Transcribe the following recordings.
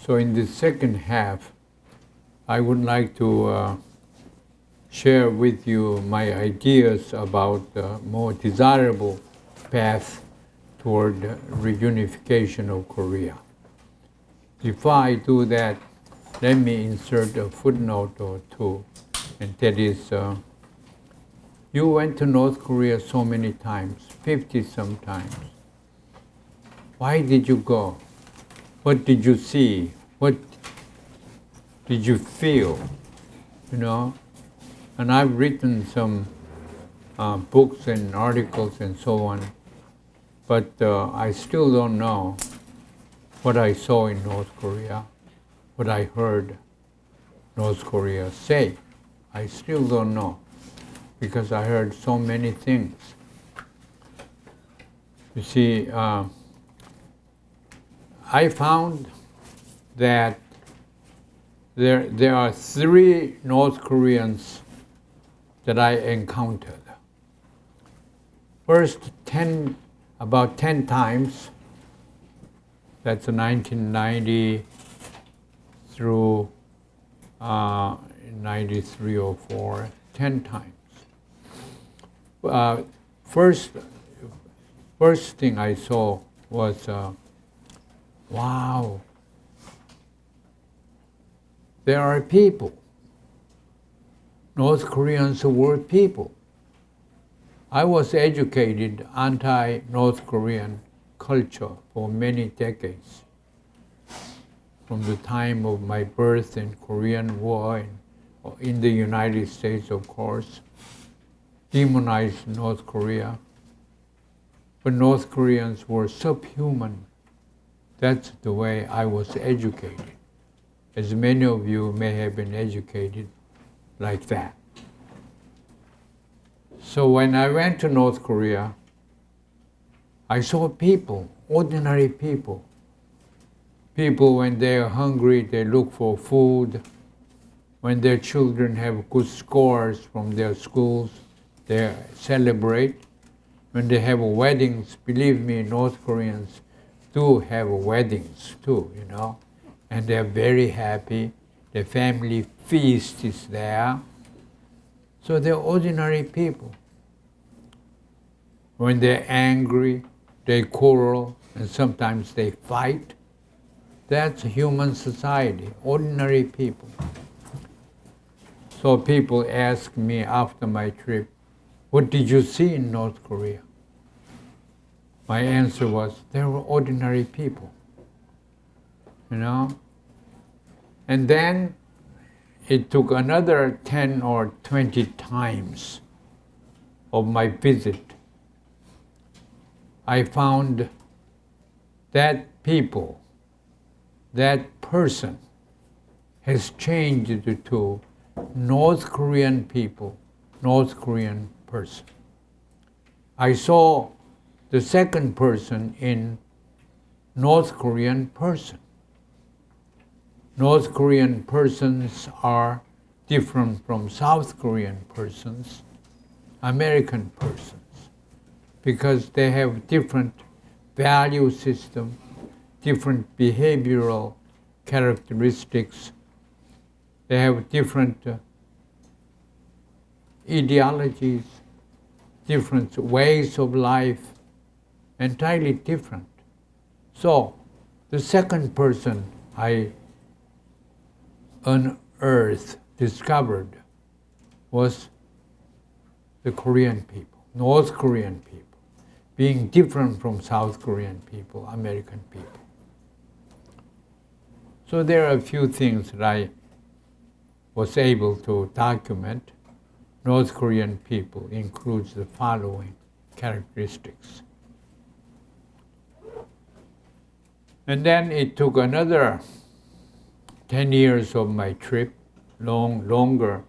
So in the second half, I would like to share with you my ideas about the more desirable path toward reunification of Korea. Before I do that, let me insert a footnote or two, and that is, you went to North Korea so many times, 50 sometimes. Why did you go? What did you see? What did you feel? You know? And I've written some books and articles and so on, but I still don't know what I saw in North Korea, what I heard North Korea say. I still don't know, because I heard so many things. You see, I found that there are 3 North Koreans that I encountered. First, about 10 times, that's 1990 through 93 or 4, 10 times. First thing I saw was, wow, there are people. North Koreans were people. I was educated anti-North Korean culture for many decades. From the time of my birth in Korean War in the United States, of course, demonized North Korea. But North Koreans were subhuman. That's the way I was educated. As many of you may have been educated like that. So when I went to North Korea, I saw people, ordinary people. People, when they are hungry, they look for food. When their children have good scores from their schools, they celebrate. When they have weddings, believe me, North Koreans do have weddings too, you know, and they're very happy. The family feast is there. So they're ordinary people. When they're angry, they quarrel, and sometimes they fight. That's human society, ordinary people. So people ask me after my trip, what did you see in North Korea? My answer was, they were ordinary people, you know? And then it took another 10 or 20 times of my visit. I found that people, that person has changed to North Korean people, North Korean person. I saw the second person in North Korean person. North Korean persons are different from South Korean persons, American persons, because they have different value system, different behavioral characteristics. They have different ideologies, different ways of life, entirely different. So, the second person I unearthed, discovered, was the Korean people, North Korean people, being different from South Korean people, American people. So there are a few things that I was able to document. North Korean people includes the following characteristics. And then it took another 10 years of my trip, longer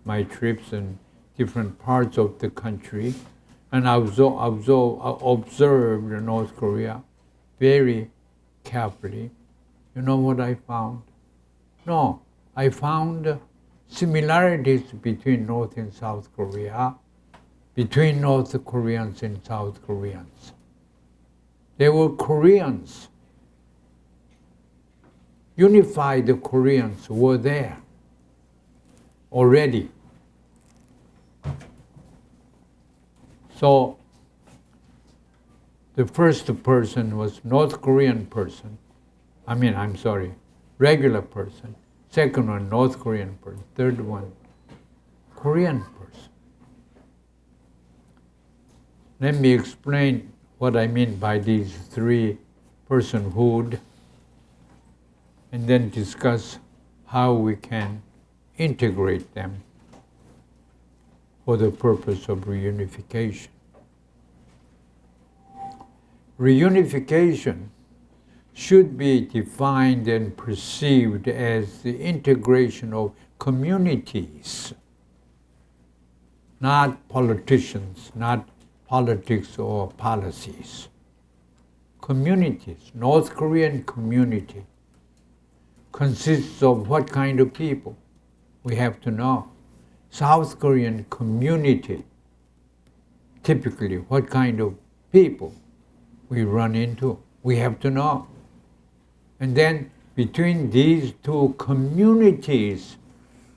my trips in different parts of the country, and I observed North Korea very carefully. You know what I found? No, I found similarities between North and South Korea, between North Koreans and South Koreans. They were Koreans. unified Koreans were there already. So the first person was North Korean person. Regular person. Second one, North Korean person. Third one, Korean person. Let me explain what I mean by these three personhood, and then discuss how we can integrate them for the purpose of reunification. Reunification should be defined and perceived as the integration of communities, not politicians, not politics or policies. Communities. North Korean community consists of what kind of people? We have to know. South Korean community, typically what kind of people we run into? We have to know. And then between these two communities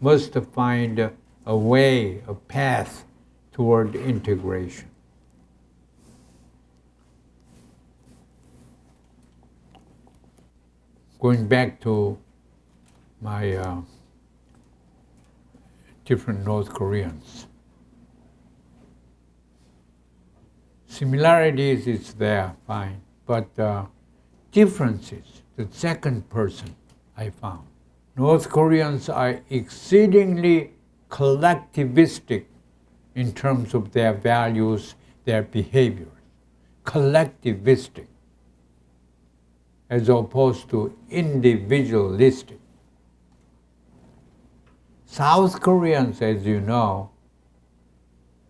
must find a way, a path toward integration. Going back to my different North Koreans. Similarities is there, fine, but differences, the second person I found. North Koreans are exceedingly collectivistic in terms of their values, their behavior. Collectivistic, as opposed to individualistic. South Koreans, as you know,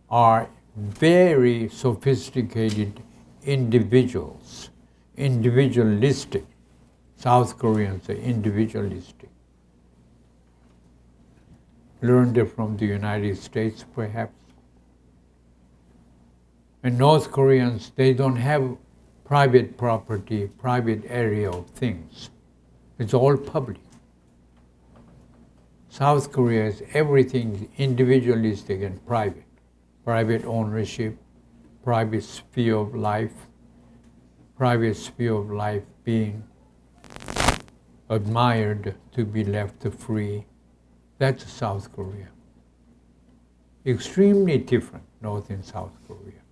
are very sophisticated individuals, individualistic. South Koreans are individualistic. Learned it from the United States, perhaps. And North Koreans, they don't have private property, private area of things. It's all public. South Korea is everything individualistic and private. Private ownership, private sphere of life, being admired to be left free. That's South Korea. Extremely different, North and South Korea.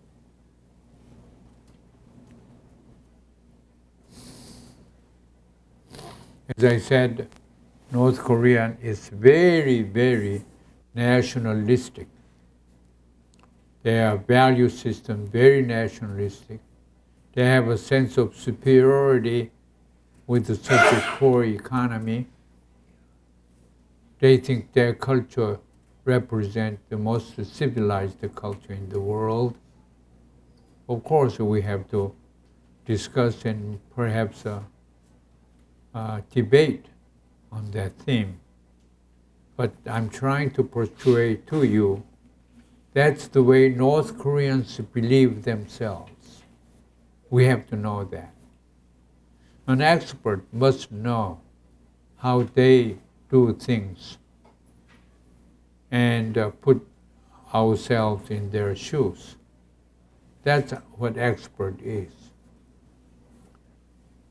As I said, North Korean is very, very nationalistic. Their value system very nationalistic. They have a sense of superiority with such a poor economy. They think their culture represents the most civilized culture in the world. Of course, we have to discuss and perhaps debate on that theme. But I'm trying to portray to you that's the way North Koreans believe themselves. We have to know that. An expert must know how they do things and put ourselves in their shoes. That's what expert is.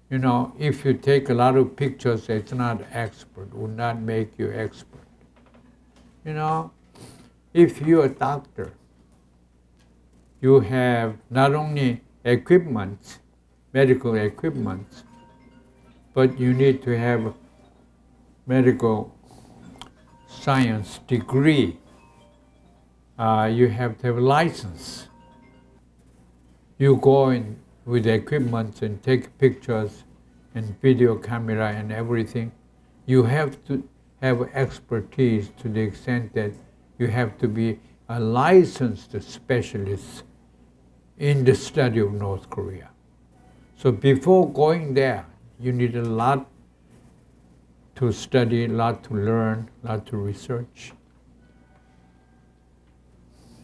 You know, if you take a lot of pictures, it's not expert, would not make you expert. You know, if you're a doctor, you have not only equipment, medical equipment, but you need to have a medical science degree. You have to have a license. You go in with equipment and take pictures and video camera and everything. You have to have expertise to the extent that you have to be a licensed specialist in the study of North Korea. So before going there, you need a lot to study, a lot to learn, a lot to research.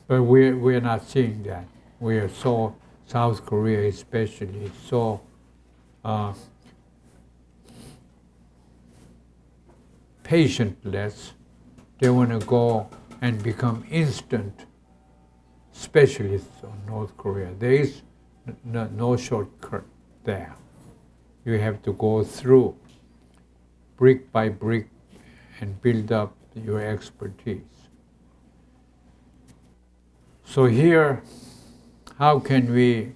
But we're not seeing that. We are so, South Korea especially, so patientless. They want to go and become instant specialists on North Korea. There is no shortcut there. You have to go through brick by brick and build up your expertise. So here, how can we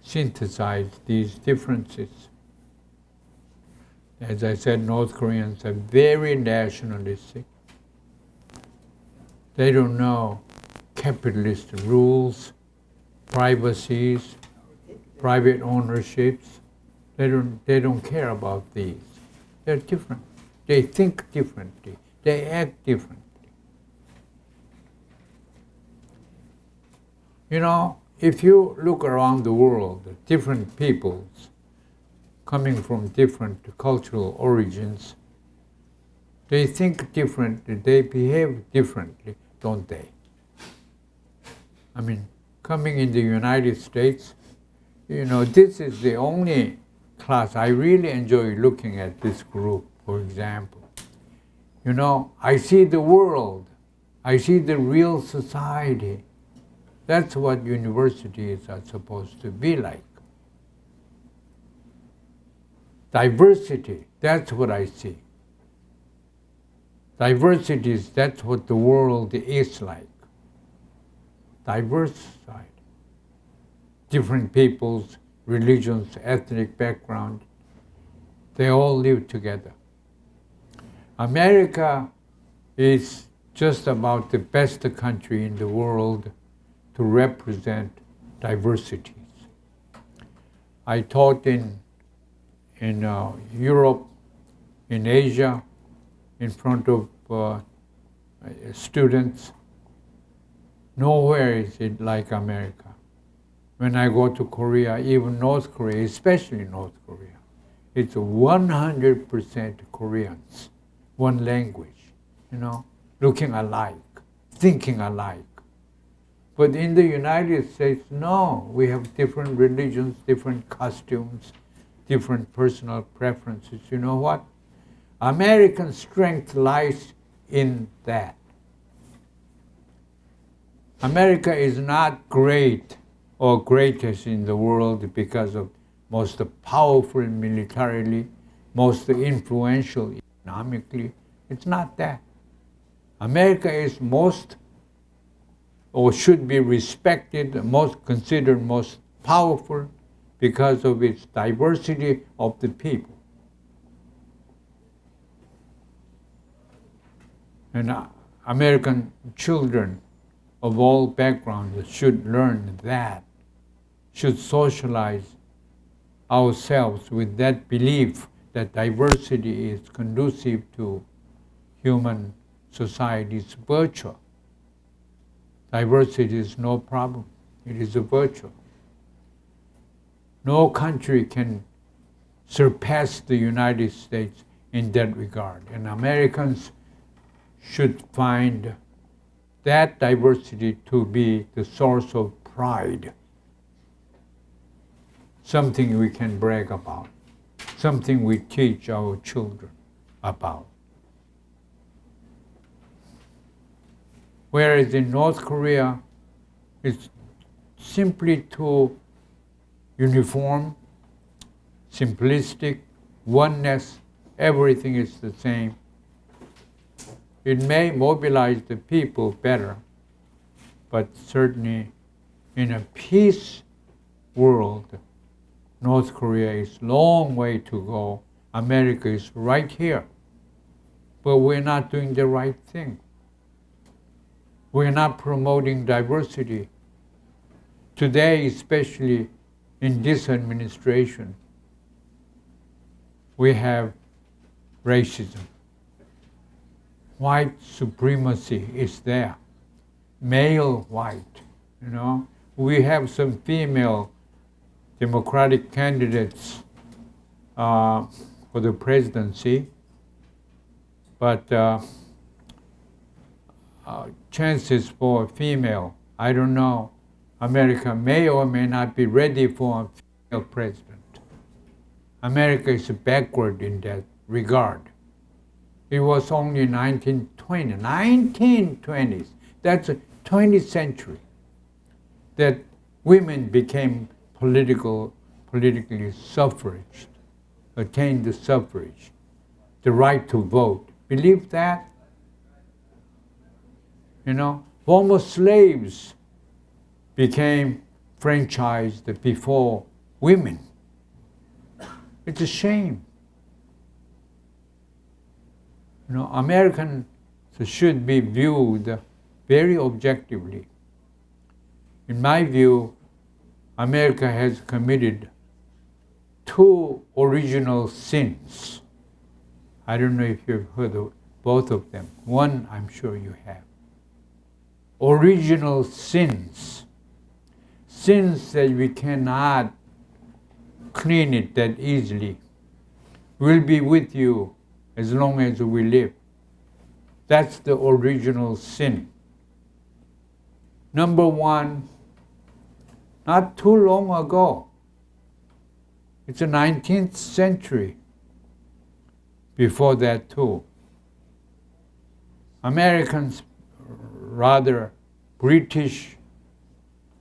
synthesize these differences? As I said, North Koreans are very nationalistic. They don't know capitalist rules, privacies, private ownerships. They don't care about these. They're different. They think differently. They act differently. You know, if you look around the world, different peoples coming from different cultural origins, they think differently, they behave differently, don't they? I mean, coming in the United States, you know, this is the only class I really enjoy looking at this group, for example. You know, I see the world, I see the real society. That's what universities are supposed to be like. Diversity, that's what I see. Diversity is, that's what the world is like. Diverse society. Different peoples, religions, ethnic background, they all live together. America is just about the best country in the world to represent diversities. I taught in Europe, in Asia, in front of students. Nowhere is it like America. When I go to Korea, even North Korea, especially North Korea, it's 100% Koreans, one language, you know, looking alike, thinking alike. But in the United States, no, we have different religions, different costumes, different personal preferences. You know what? American strength lies in that. America is not great or greatest in the world because of most powerful militarily, most influential economically. It's not that. America is most, or should be respected, most considered most powerful because of its diversity of the people. And American children of all backgrounds should learn that, should socialize ourselves with that belief that diversity is conducive to human society's virtue. Diversity is no problem. It is a virtue. No country can surpass the United States in that regard. And Americans should find that diversity to be the source of pride. Something we can brag about. Something we teach our children about. Whereas in North Korea, it's simply too uniform, simplistic, oneness, everything is the same. It may mobilize the people better, but certainly in a peace world, North Korea is a long way to go. America is right here, but we're not doing the right thing. We're not promoting diversity. Today, especially in this administration, we have racism. White supremacy is there. Male white, you know. We have some female Democratic candidates for the presidency, but chances for a female, I don't know. America may or may not be ready for a female president. America is backward in that regard. It was only 1920, 1920s. That's the 20th century that women became politically suffraged, attained the suffrage, the right to vote. Believe that? You know, former slaves became franchised before women. It's a shame. You know, Americans should be viewed very objectively. In my view, America has committed two original sins. I don't know if you've heard of both of them. One, I'm sure you have. Original sins. Sins that we cannot clean it that easily. Will be with you as long as we live. That's the original sin. Number one, not too long ago, it's the 19th century, before that too, Americans, rather British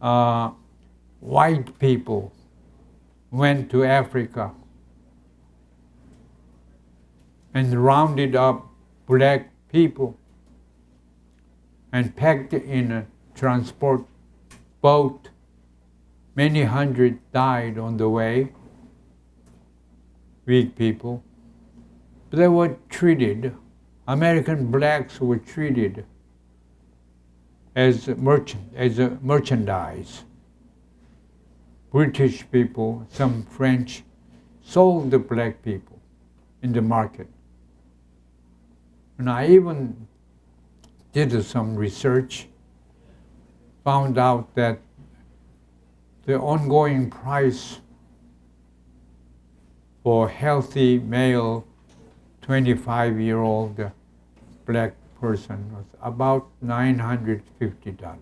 white people, went to Africa and rounded up black people and packed in a transport boat. Many hundred died on the way, weak people. But they were treated, American blacks were treated as merchandise. British people, some French, sold the black people in the market. And I even did some research, found out that the ongoing price for healthy male 25-year-old black person was about $950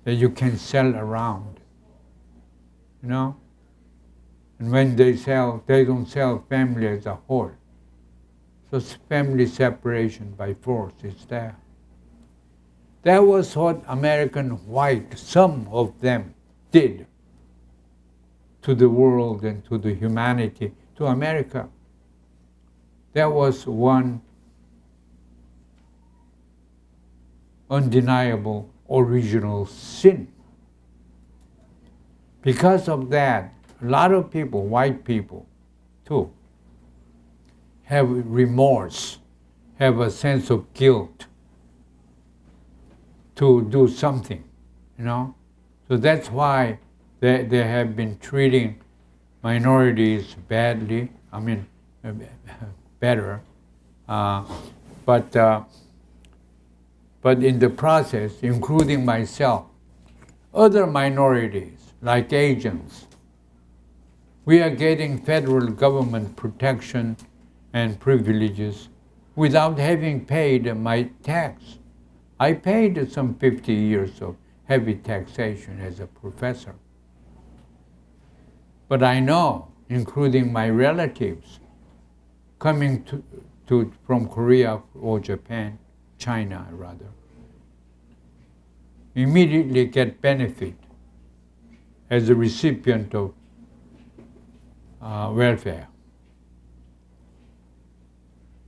that you can sell around, you know? And when they sell, they don't sell family as a whole. So family separation by force is there. That was what American white, some of them, did to the world and to the humanity, to America. That was one undeniable original sin. Because of that, a lot of people, white people too, have remorse, have a sense of guilt to do something, you know? So that's why they have been treating minorities badly, better, but in the process, including myself, other minorities, like Asians, we are getting federal government protection and privileges without having paid my tax. I paid some 50 years of heavy taxation as a professor. But I know, including my relatives, coming from Korea or Japan, China rather, immediately get benefit as a recipient of welfare.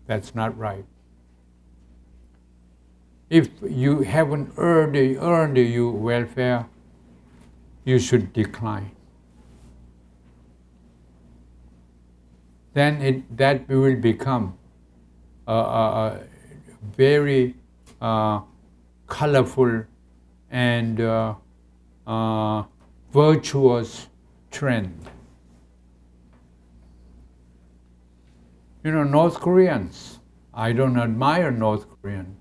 That's not right. If you haven't earned your welfare, you should decline. Then that will become a very colorful and virtuous trend. You know, North Koreans, I don't admire North Koreans,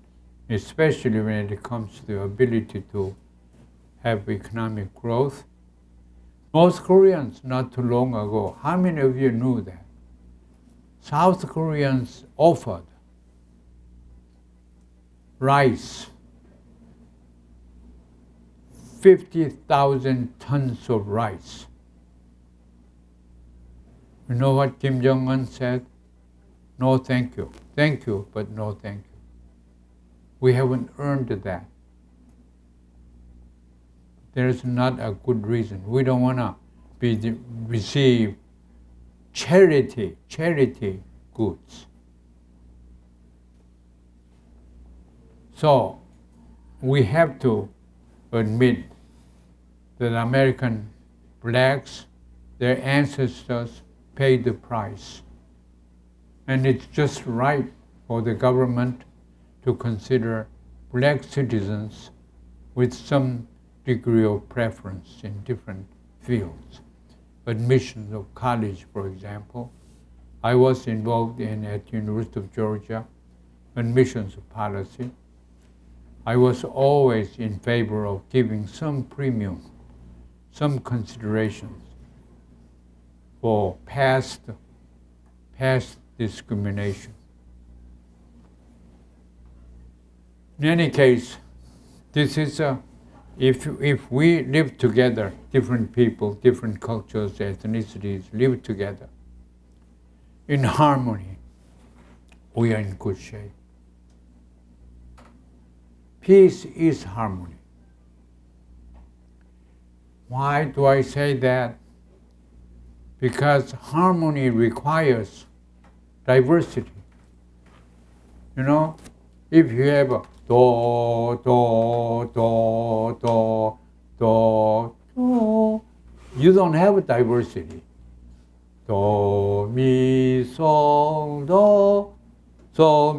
especially when it comes to the ability to have economic growth. North Koreans, not too long ago, how many of you knew that? South Koreans offered rice, 50,000 tons of rice. You know what Kim Jong-un said? No thank you. Thank you, but no thank you. We haven't earned that. There's not a good reason. We don't want to receive charity goods. So we have to admit that American blacks, their ancestors paid the price. And it's just right for the government to consider black citizens with some degree of preference in different fields. Admissions of college, for example. I was involved at University of Georgia, admissions policy. I was always in favor of giving some premium, some considerations for past discrimination. In any case, this is if we live together, different people, different cultures, ethnicities live together in harmony, we are in good shape. Peace is harmony. Why do I say that? Because harmony requires diversity. You know, if you have a do, do, do, do, do, do, you don't have a diversity. Do, mi, so,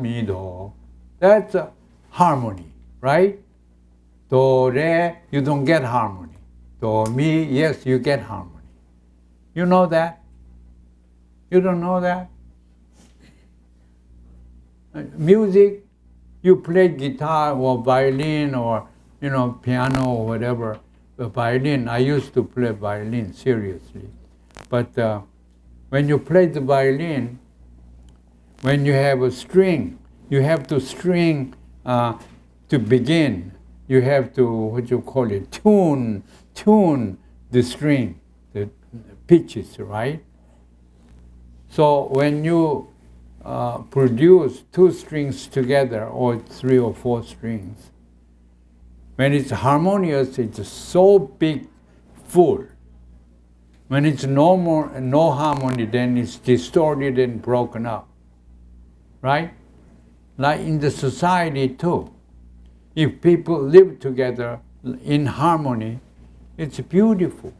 mi, do. That's a harmony, right? Do, re, you don't get harmony. Do, mi, yes, you get harmony. You know that? You don't know that? Music, you play guitar or violin or piano or whatever. The violin, I used to play violin seriously. But when you play the violin, when you have a string, you have to string to begin. You have to, tune the string, the pitches, right? So when you produce two strings together or three or four strings, when it's harmonious, it's so big, full. When it's no harmony, then it's distorted and broken up, right? Like in the society too. If people live together in harmony, it's beautiful.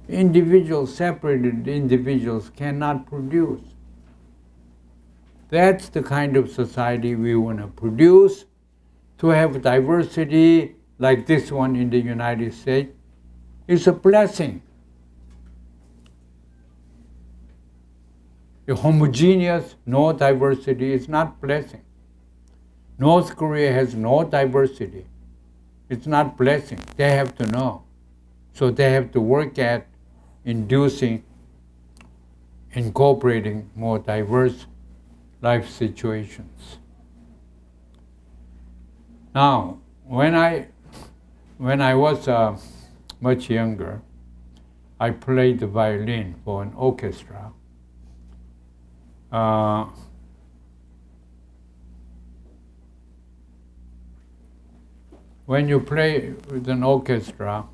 Individuals, separated individuals cannot produce. That's the kind of society we want to produce. To have diversity like this one in the United States is a blessing. A homogeneous, no diversity is not blessing. North Korea has no diversity. It's not blessing. They have to know. So they have to work at incorporating more diverse life situations. Now, when I was much younger, I played the violin for an orchestra. When you play with an orchestra,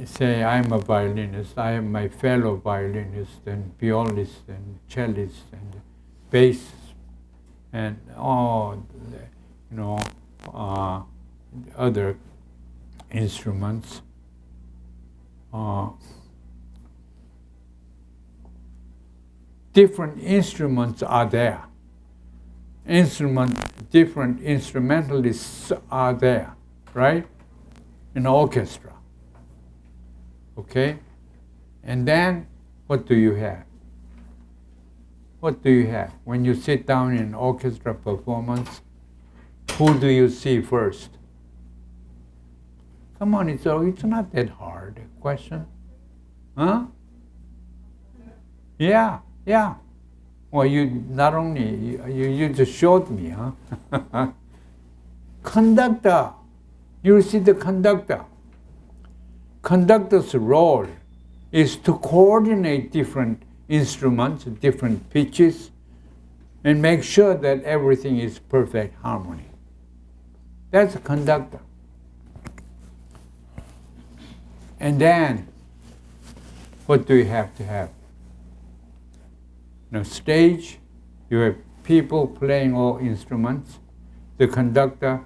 say I'm a violinist, I have my fellow violinists and violists and cellists and bass and other instruments. Different instruments are there. Different instrumentalists are there, right? In an orchestra. Okay? And then, what do you have? What do you have? When you sit down in an orchestra performance, who do you see first? Come on, it's not that hard a question. Huh? Yeah. Well, you just showed me, huh? Conductor. You see the conductor. Conductor's role is to coordinate different instruments, different pitches, and make sure that everything is perfect harmony. That's a conductor. And then, what do you have to have? Now, stage, you have people playing all instruments, the conductor,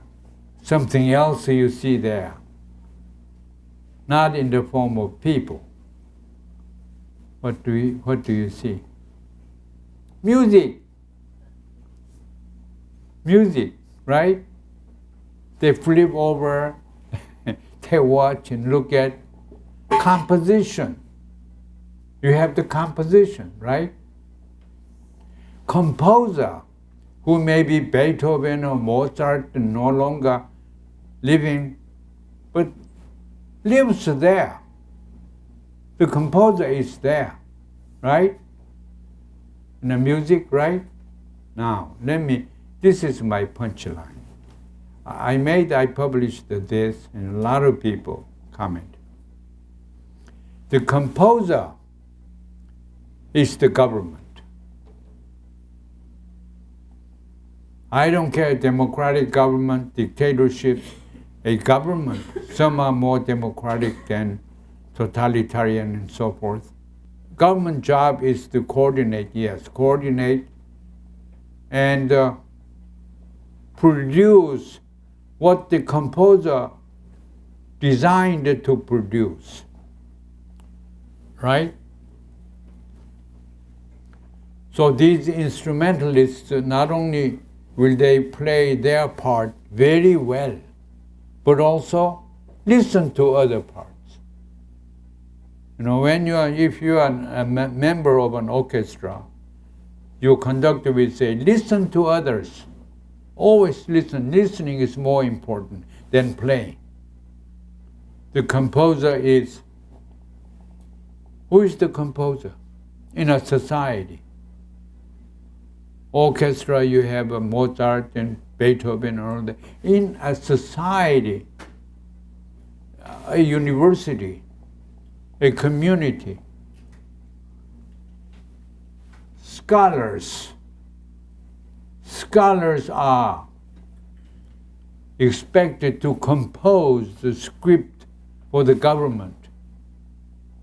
something else you see there, not in the form of people. What do you see? Music. Music, right? They flip over, they watch and look at composition. You have the composition, right? Composer, who may be Beethoven or Mozart and no longer living, but lives there. The composer is there, right? And the music, right? Now, this is my punchline. I published this, and a lot of people comment. The composer is the government. I don't care, democratic government, dictatorship, a government. Some are more democratic than totalitarian and so forth. Government job is to coordinate, yes, coordinate and produce what the composer designed to produce, right? So these instrumentalists, not only will they play their part very well, but also listen to other parts. You know, if you are a member of an orchestra, your conductor will say, listen to others. Always listen. Listening is more important than playing. The composer is, who is the composer? In a society. Orchestra, you have a Mozart and Beethoven and all that. In a society, a university, a community, scholars are expected to compose the script for the government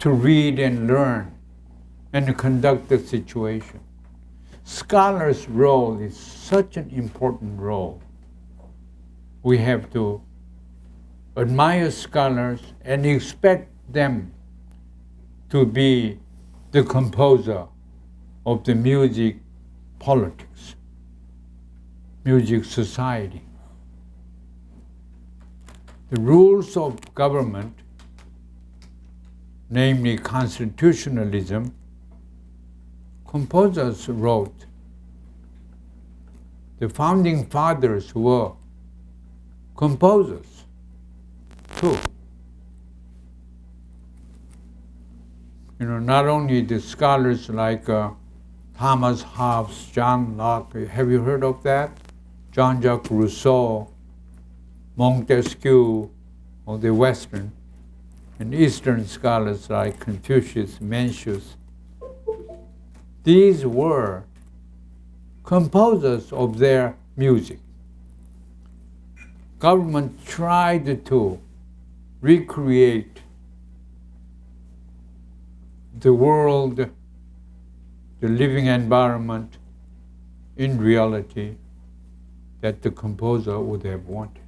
to read and learn and to conduct the situation. Scholars' role is such an important role. We have to admire scholars and expect them to be the composer of the music politics, music society. The rules of government, namely constitutionalism, composers wrote. The founding fathers were composers too. You know, not only the scholars like Thomas Hobbes, John Locke, have you heard of that? Jean-Jacques Rousseau, Montesquieu, or the Western and Eastern scholars like Confucius, Mencius. These were composers of their music. Government tried to recreate the world, the living environment, in reality that the composer would have wanted.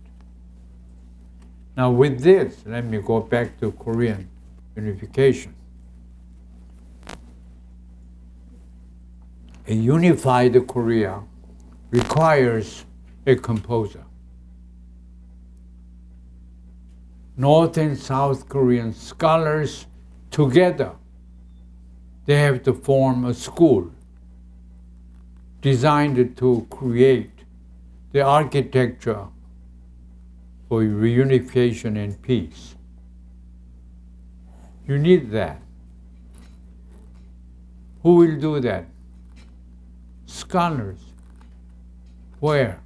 Now with this, let me go back to Korean unification. A unified Korea requires a composer. North and South Korean scholars together, they have to form a school designed to create the architecture for reunification and peace. You need that. Who will do that? Scholars. Where?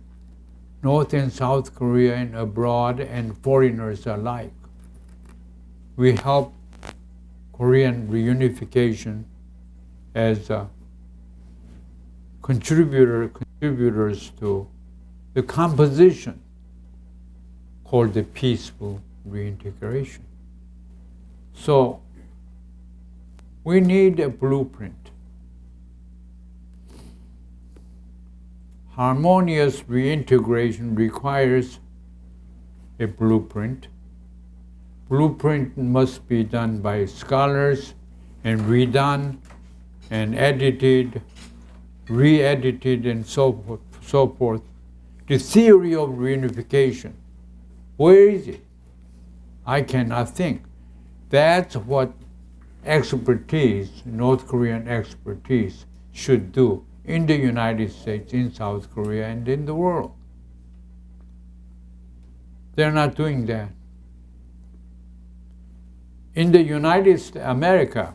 North and South Korea and abroad and foreigners alike. We help Korean reunification as contributors to the composition called the peaceful reintegration. So we need a blueprint. Harmonious reintegration requires a blueprint. Blueprint must be done by scholars and redone and edited, re-edited, and so forth. The theory of reunification, where is it? I cannot think. That's what expertise, North Korean expertise, should do in the United States, in South Korea, and in the world. They're not doing that. In the United States, America,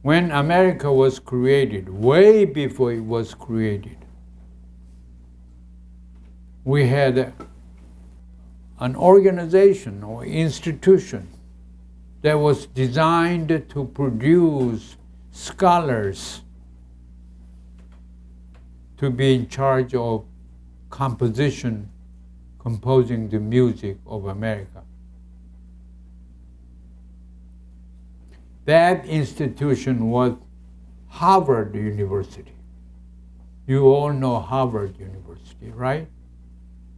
when America was created, way before it was created, we had an organization or institution that was designed to produce scholars to be in charge of composing the music of America. That institution was Harvard University. You all know Harvard University, right?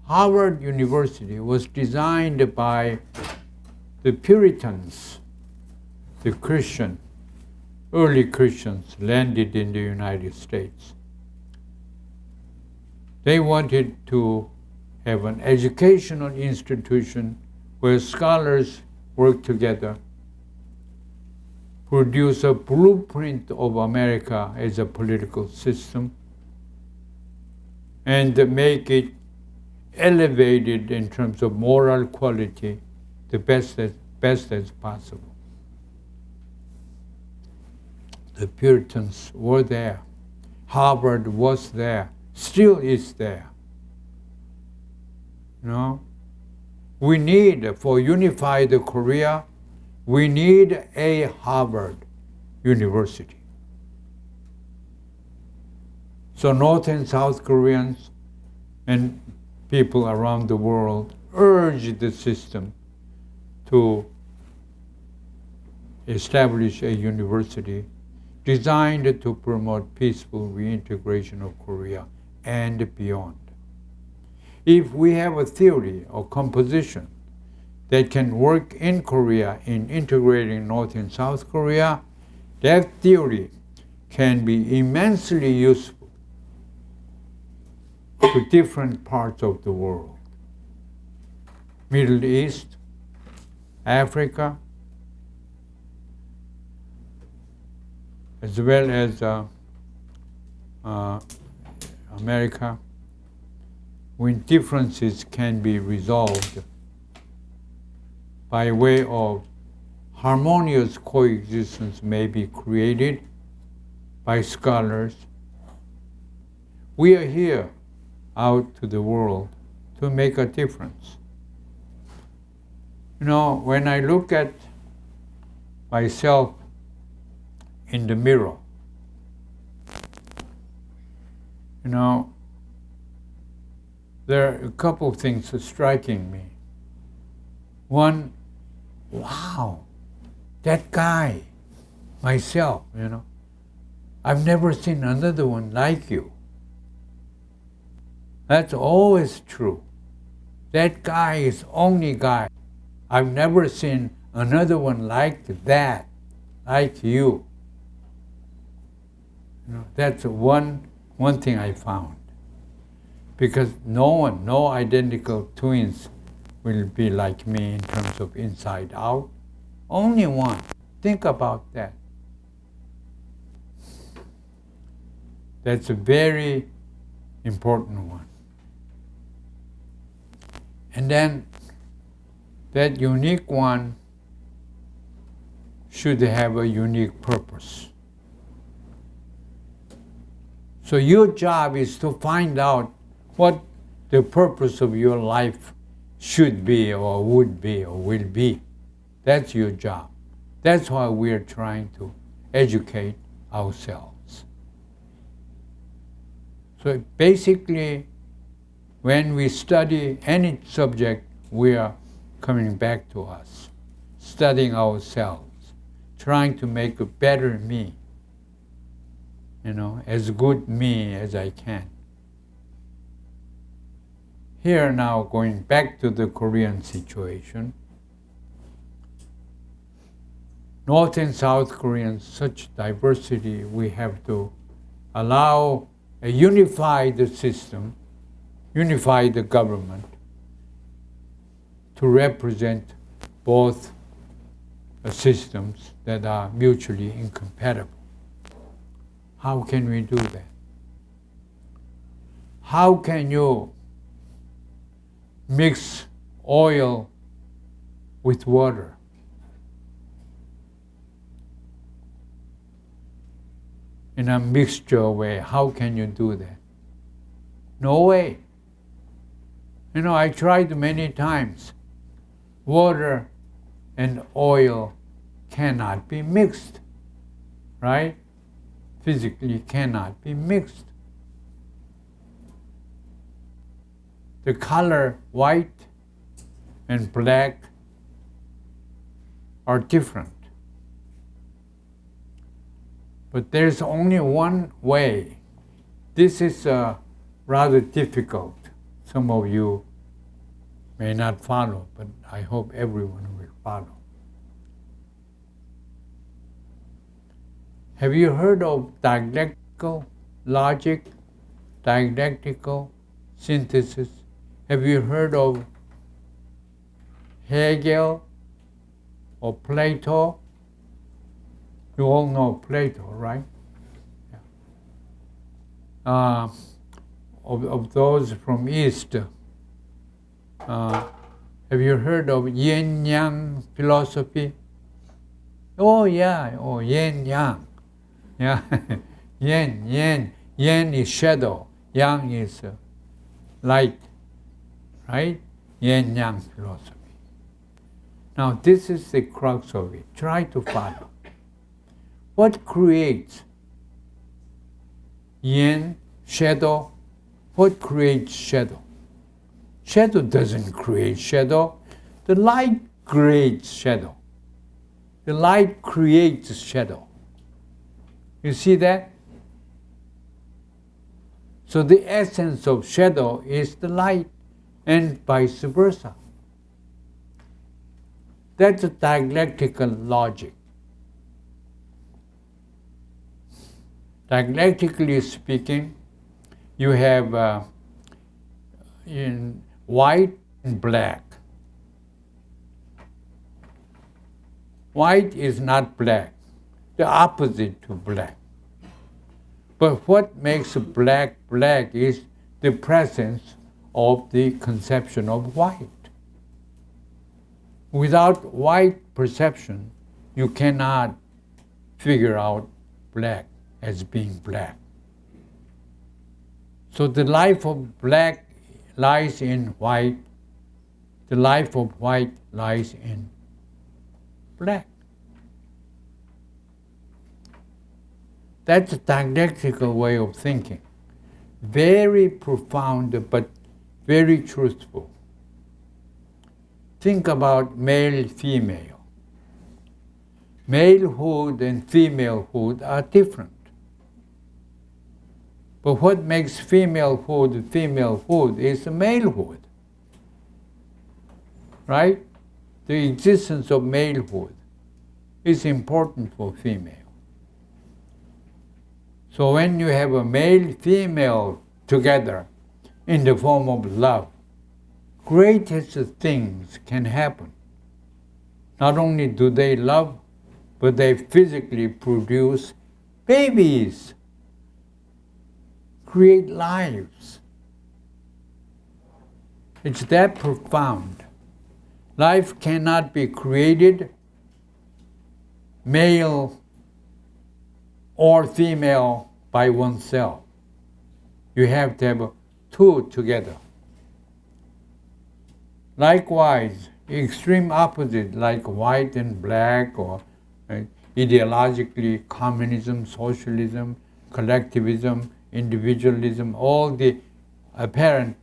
Harvard University was designed by the Puritans, the early Christians landed in the United States. They wanted to have an educational institution where scholars work together, produce a blueprint of America as a political system, and make it elevated in terms of moral quality, the best as possible. The Puritans were there. Harvard was there, still is there. You know, we need, for unified Korea, we need a Harvard University. So North and South Koreans and people around the world urge the system to establish a university designed to promote peaceful reintegration of Korea and beyond. If we have a theory or composition that can work in Korea in integrating North and South Korea, that theory can be immensely useful to different parts of the world. Middle East, Africa, as well as America, when differences can be resolved by way of harmonious coexistence may be created by scholars. We are here out to the world to make a difference. You know, when I look at myself in the mirror, you know, there are a couple of things striking me. One, wow, that guy, myself, you know, I've never seen another one like you. That's always true. That guy is only guy. I've never seen another one like that, like you. You know, that's one thing I found. Because no identical twins will be like me in terms of inside out. Only one. Think about that. That's a very important one. And then that unique one should have a unique purpose. So your job is to find out what the purpose of your life should be or would be or will be. That's your job. That's why we're trying to educate ourselves. So basically, when we study any subject, we are coming back to us, studying ourselves, trying to make a better me, as good me as I can. Here now, going back to the Korean situation, North and South Koreans, such diversity, we have to allow a unified system, unify the government to represent both systems that are mutually incompatible. How can we do that? How can you mix oil with water? In a mixture way, how can you do that? No way. I tried many times. Water and oil cannot be mixed, right? Physically cannot be mixed. The color white and black are different. But there's only one way. This is rather difficult. Some of you may not follow, but I hope everyone will follow. Have you heard of dialectical logic, dialectical synthesis? Have you heard of Hegel or Plato? You all know Plato, right? Yeah. Of those from East, have you heard of yin-yang philosophy? Oh yeah, yin-yang. Yeah, yin is shadow, yang is light, right? Yin-yang philosophy. Now this is the crux of it. Try to follow. What creates yin, shadow? What creates shadow? Shadow doesn't create shadow. The light creates shadow. The light creates shadow. You see that? So the essence of shadow is the light, and vice versa. That's a dialectical logic. Dialectically speaking, you have in white and black. White is not black, the opposite to black. But what makes black black is the presence of the conception of white. Without white perception, you cannot figure out black as being black. So the life of black lies in white, the life of white lies in black. That's a dialectical way of thinking. Very profound, but very truthful. Think about male, female. Malehood and femalehood are different. But what makes femalehood femalehood is malehood. Right? The existence of malehood is important for female. So when you have a male-female together in the form of love, greatest things can happen. Not only do they love, but they physically produce babies, create lives. It's that profound. Life cannot be created male or female by oneself. You have to have two together. Likewise, extreme opposite like white and black, or ideologically, communism, socialism, collectivism, individualism, all the apparent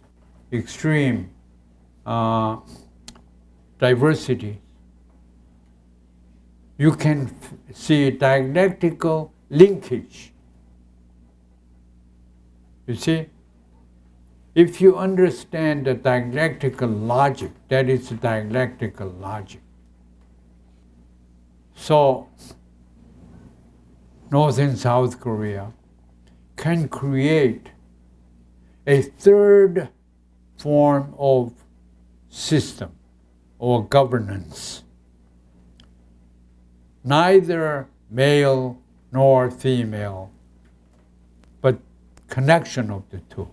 extreme diversity, you can see a dialectical linkage. You see, if you understand the dialectical logic, that is dialectical logic. So, North and South Korea can create a third form of system or governance. Neither male nor female, but connection of the two.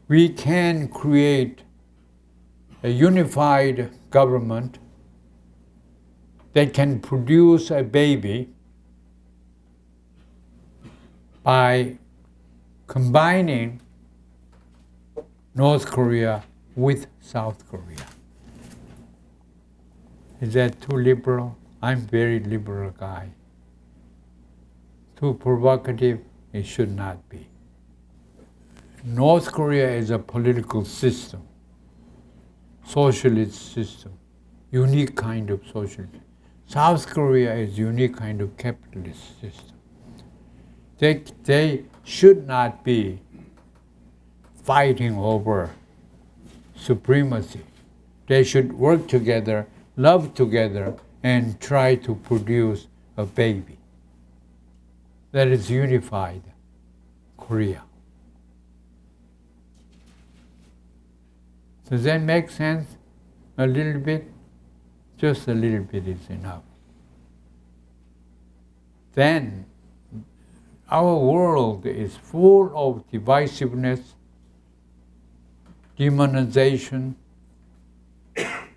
We can create a unified government that can produce a baby by combining North Korea with South Korea. Is that too liberal? I'm a very liberal guy. Too provocative? It should not be. North Korea is a political system, socialist system, unique kind of socialism. South Korea is unique kind of capitalist system. They should not be fighting over supremacy. They should work together, love together, and try to produce a baby. That is unified Korea. Does that make sense? A little bit? Just a little bit is enough. Then, our world is full of divisiveness, demonization,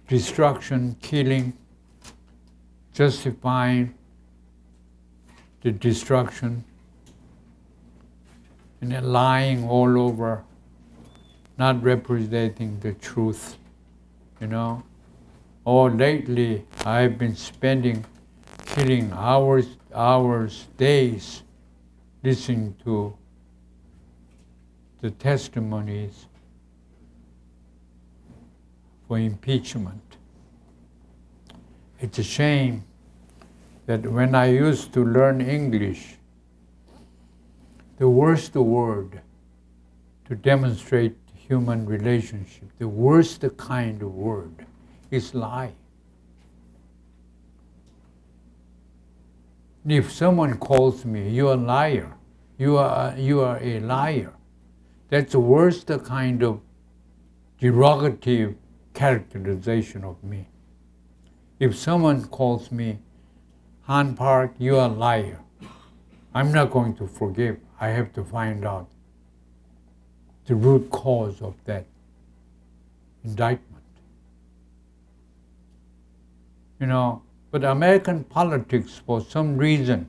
destruction, killing, justifying the destruction, and then lying all over, not representing the truth, Or lately, I've been killing hours, days, listening to the testimonies for impeachment. It's a shame that when I used to learn English, the worst word to demonstrate human relationship, the worst kind of word is lie. If someone calls me, you're a liar, you are a liar, that's the worst kind of derogative characterization of me. If someone calls me, Han Park, you're a liar, I'm not going to forgive. I have to find out the root cause of that indictment. But American politics, for some reason,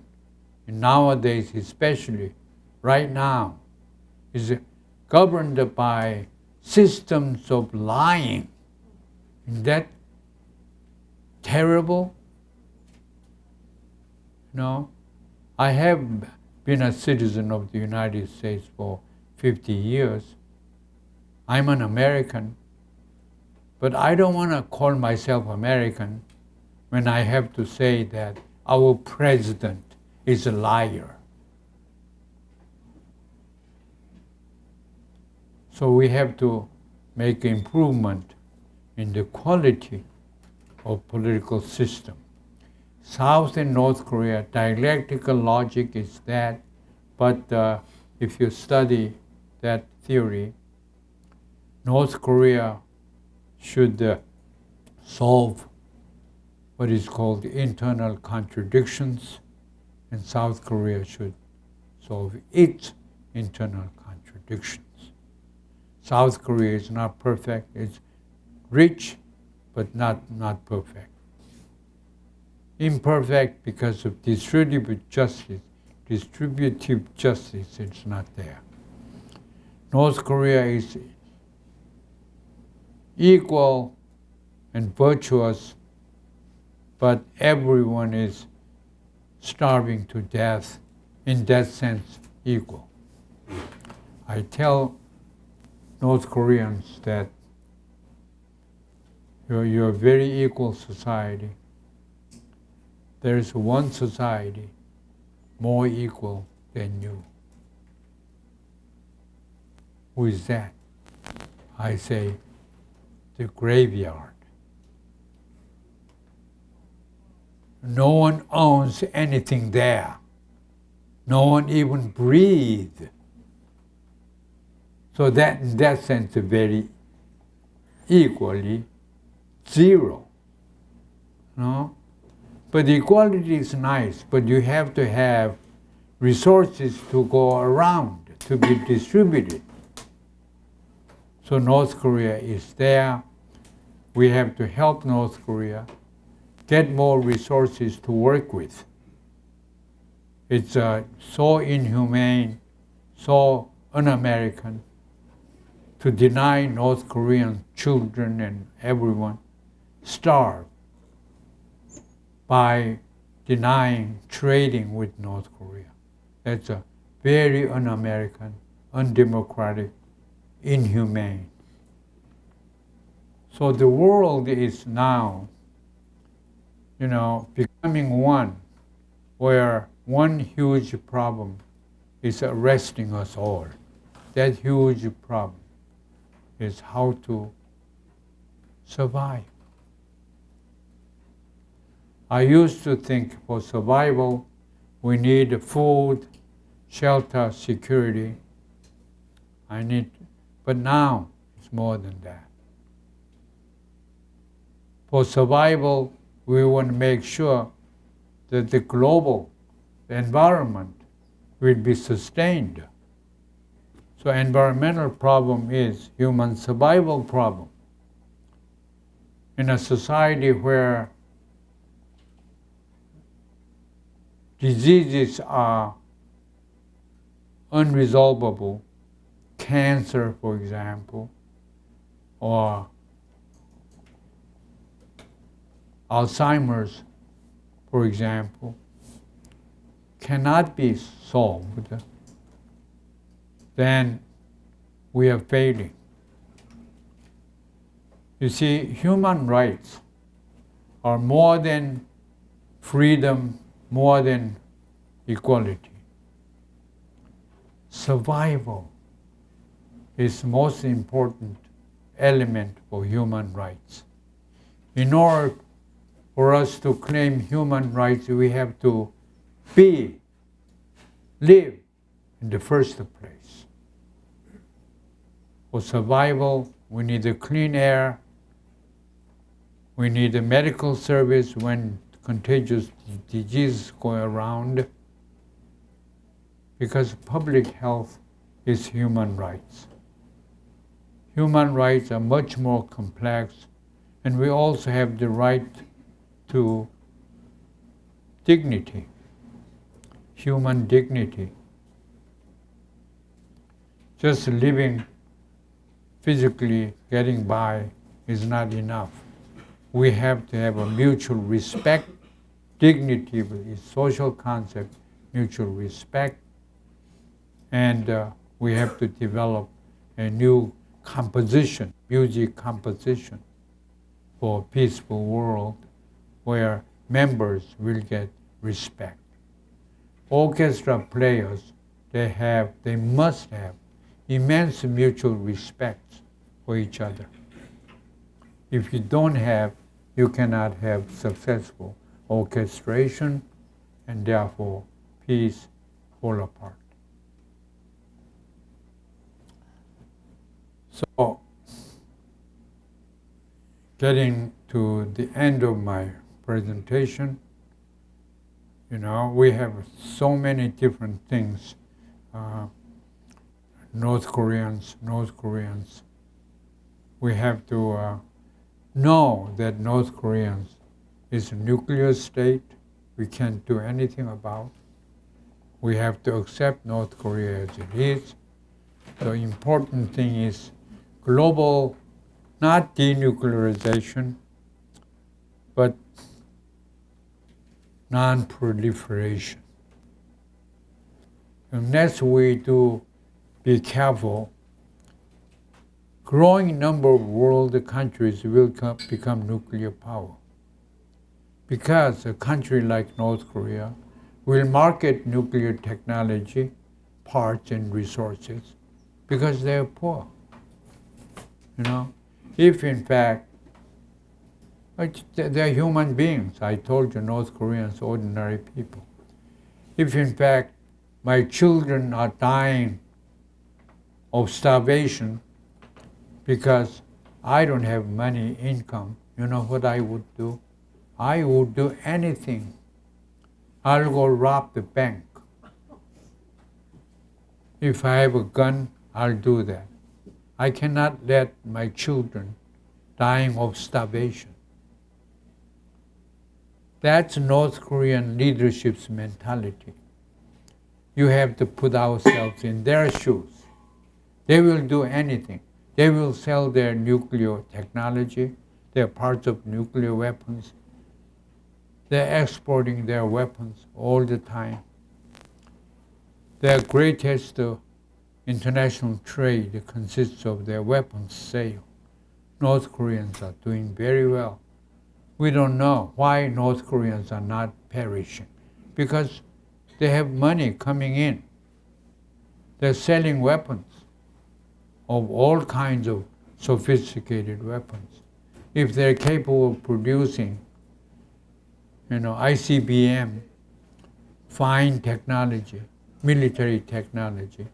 and nowadays especially, right now, is governed by systems of lying. Isn't that terrible? I have been a citizen of the United States for 50 years. I'm an American, but I don't want to call myself American when I have to say that our president is a liar. So we have to make improvement in the quality of political system. South and North Korea, dialectical logic is that, but if you study that theory, North Korea should solve what is called internal contradictions, and South Korea should solve its internal contradictions. South Korea is not perfect, it's rich, but not perfect. Imperfect because of distributive justice. Distributive justice is not there. North Korea is equal and virtuous but everyone is starving to death, in that sense, equal. I tell North Koreans that you're a very equal society. There is one society more equal than you. Who is that? I say, the graveyard. No one owns anything there. No one even breathes. So that, in that sense, very equally zero. No? But equality is nice, but you have to have resources to go around, to be distributed. So North Korea is there. We have to help North Korea get more resources to work with. It's so inhumane, so un-American to deny North Korean children and everyone starve by denying trading with North Korea. That's a very un-American, undemocratic, inhumane. So the world is now, becoming one, where one huge problem is arresting us all. That huge problem is how to survive. I used to think for survival, we need food, shelter, security. But now it's more than that. For survival, we want to make sure that the global environment will be sustained. So environmental problem is human survival problem. In a society where diseases are unresolvable, cancer, for example, or Alzheimer's, for example, cannot be solved, then we are failing. You see, human rights are more than freedom, more than equality. Survival is the most important element for human rights. In order for us to claim human rights, we have to live in the first place. For survival, we need a clean air, we need a medical service when contagious diseases go around, because public health is human rights. Human rights are much more complex, and we also have the right to dignity, human dignity. Just living physically, getting by, is not enough. We have to have a mutual respect. Dignity is social concept, mutual respect, and we have to develop a new composition, music composition, for a peaceful world where members will get respect. Orchestra players, they must have immense mutual respect for each other. If you don't have, you cannot have successful orchestration, and therefore peace fall apart. So, getting to the end of my presentation, we have so many different things. North Koreans. We have to know that North Koreans is a nuclear state. We can't do anything about. We have to accept North Korea as it is. The important thing is global, not denuclearization, but non-proliferation. Unless we do be careful, growing number of world countries will become nuclear power. Because a country like North Korea will market nuclear technology, parts and resources, because they're poor. If in fact, they're human beings. I told you, North Koreans, ordinary people. If in fact my children are dying of starvation because I don't have money, income, you know what I would do? I would do anything. I'll go rob the bank. If I have a gun, I'll do that. I cannot let my children dying of starvation. That's North Korean leadership's mentality. You have to put ourselves in their shoes. They will do anything. They will sell their nuclear technology, their parts of nuclear weapons. They're exporting their weapons all the time. Their greatest international trade consists of their weapons sale. North Koreans are doing very well. We don't know why North Koreans are not perishing. Because they have money coming in. They're selling weapons of all kinds of sophisticated weapons. If they're capable of producing, ICBM, fine technology, military technology,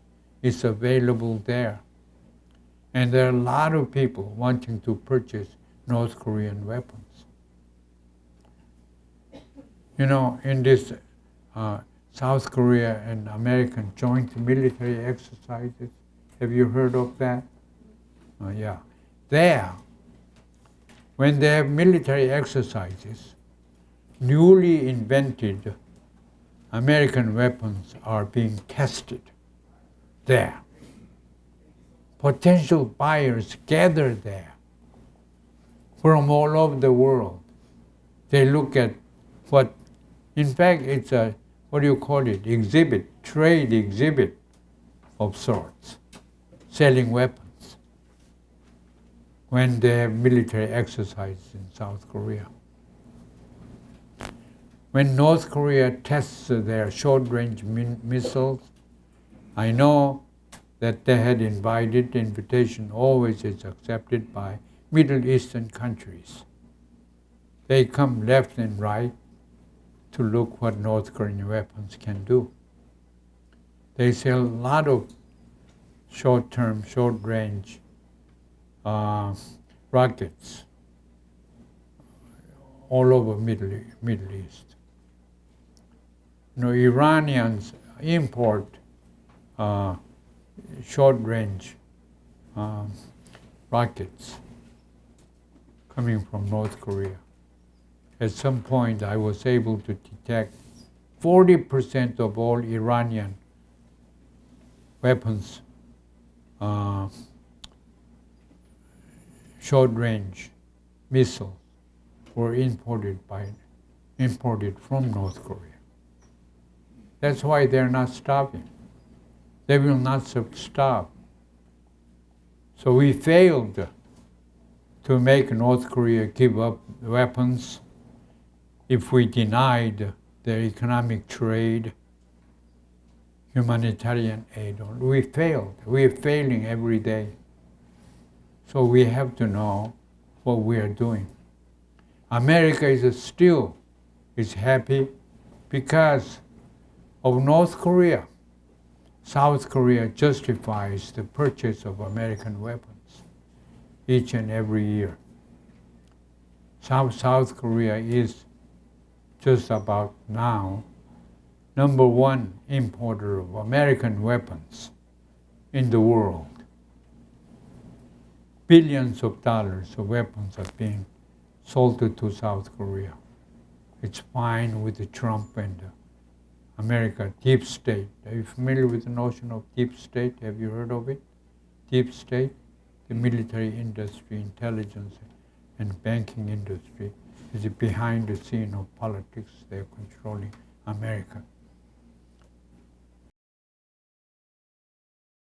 is available there. And there are a lot of people wanting to purchase North Korean weapons. In this South Korea and American joint military exercises, have you heard of that? Yeah. There, when they have military exercises, newly invented American weapons are being tested there. Potential buyers gather there from all over the world. They look at in fact, it's a, trade exhibit of sorts, selling weapons when they have military exercises in South Korea. When North Korea tests their short-range missiles, I know that they had invitation always is accepted by Middle Eastern countries. They come left and right to look what North Korean weapons can do. They sell a lot of short-term, short-range rockets all over Middle East. Iranians import short-range rockets coming from North Korea. At some point, I was able to detect 40% of all Iranian weapons, short-range missiles, were imported from North Korea. That's why they're not starving. They will not starve. So we failed to make North Korea give up weapons if we denied their economic trade, humanitarian aid. We failed. We are failing every day. So we have to know what we are doing. America is happy because of North Korea. South Korea justifies the purchase of American weapons each and every year. South Korea is just about now number one importer of American weapons in the world. Billions of dollars of weapons are being sold to South Korea. It's fine with the Trump and America deep state. Are you familiar with the notion of deep state? Have you heard of it? Deep state, the military industry, intelligence, and banking industry. is behind the scene of politics. They're controlling America.